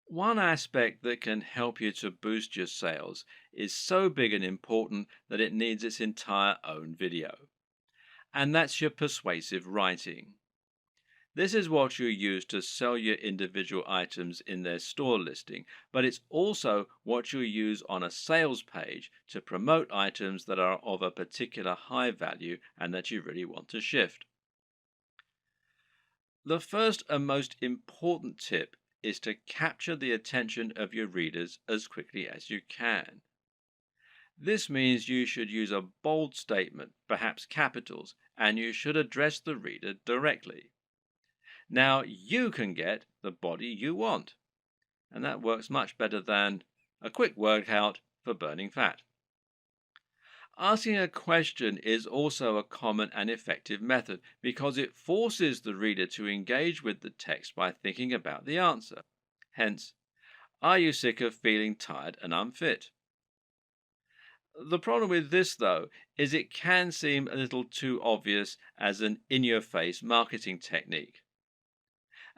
One aspect that can help you to boost your sales is so big and important that it needs its entire own video, and that's your persuasive writing. This is what you use to sell your individual items in their store listing, but it's also what you use on a sales page to promote items that are of a particular high value and that you really want to shift. The first and most important tip is to capture the attention of your readers as quickly as you can. This means you should use a bold statement, perhaps capitals, and you should address the reader directly. Now you can get the body you want, and that works much better than a quick workout for burning fat. Asking a question is also a common and effective method because it forces the reader to engage with the text by thinking about the answer. Hence, are you sick of feeling tired and unfit? The problem with this, though, is it can seem a little too obvious as an in your face marketing technique.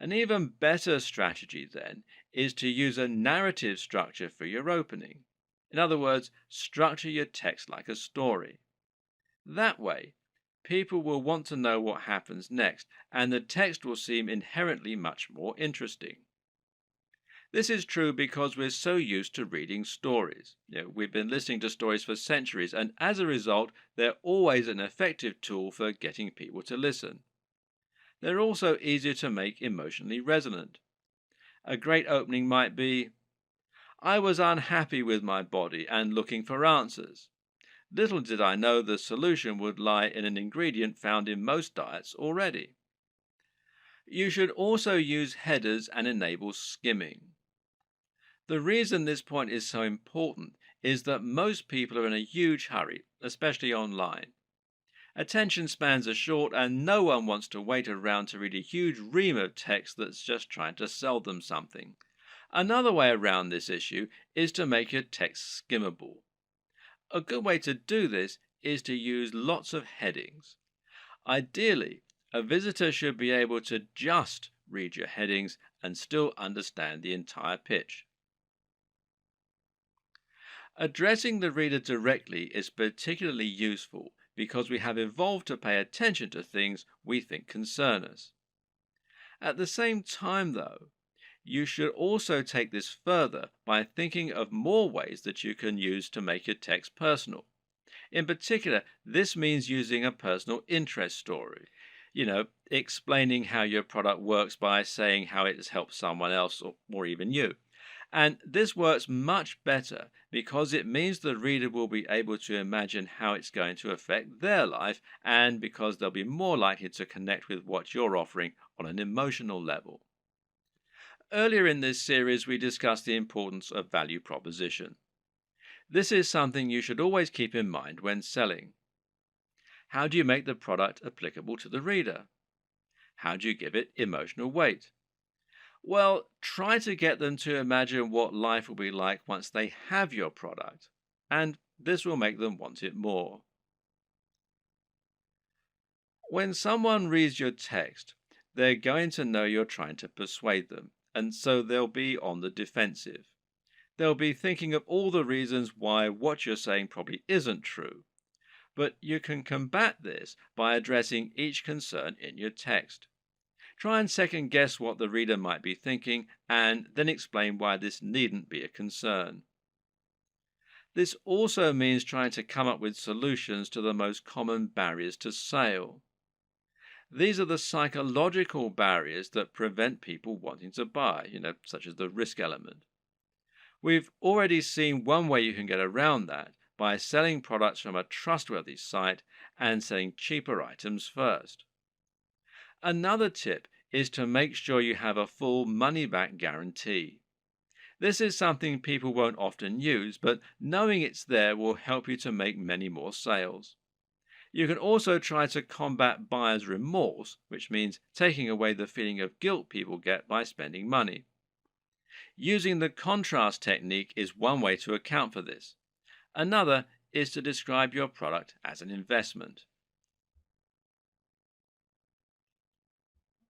An even better strategy, then, is to use a narrative structure for your opening. In other words, structure your text like a story. That way, people will want to know what happens next, and the text will seem inherently much more interesting. This is true because we're so used to reading stories. We've been listening to stories for centuries, and as a result, they're always an effective tool for getting people to listen. They're also easier to make emotionally resonant. A great opening might be, I was unhappy with my body and looking for answers. Little did I know the solution would lie in an ingredient found in most diets already. You should also use headers and enable skimming. The reason this point is so important is that most people are in a huge hurry, especially online. Attention spans are short and no one wants to wait around to read a huge ream of text that's just trying to sell them something. Another way around this issue is to make your text skimmable. A good way to do this is to use lots of headings. Ideally, a visitor should be able to just read your headings and still understand the entire pitch. Addressing the reader directly is particularly useful because we have evolved to pay attention to things we think concern us. At the same time, though, you should also take this further by thinking of more ways that you can use to make your text personal. In particular, this means using a personal interest story. Explaining how your product works by saying how it has helped someone else or even you. And this works much better because it means the reader will be able to imagine how it's going to affect their life and because they'll be more likely to connect with what you're offering on an emotional level. Earlier in this series, we discussed the importance of value proposition. This is something you should always keep in mind when selling. How do you make the product applicable to the reader? How do you give it emotional weight? Well, try to get them to imagine what life will be like once they have your product, and this will make them want it more. When someone reads your text, they're going to know you're trying to persuade them, and so they'll be on the defensive. They'll be thinking of all the reasons why what you're saying probably isn't true. But you can combat this by addressing each concern in your text. Try and second guess what the reader might be thinking and then explain why this needn't be a concern. This also means trying to come up with solutions to the most common barriers to sale. These are the psychological barriers that prevent people wanting to buy, such as the risk element. We've already seen one way you can get around that by selling products from a trustworthy site and selling cheaper items first. Another tip is to make sure you have a full money-back guarantee. This is something people won't often use, but knowing it's there will help you to make many more sales. You can also try to combat buyer's remorse, which means taking away the feeling of guilt people get by spending money. Using the contrast technique is one way to account for this. Another is to describe your product as an investment.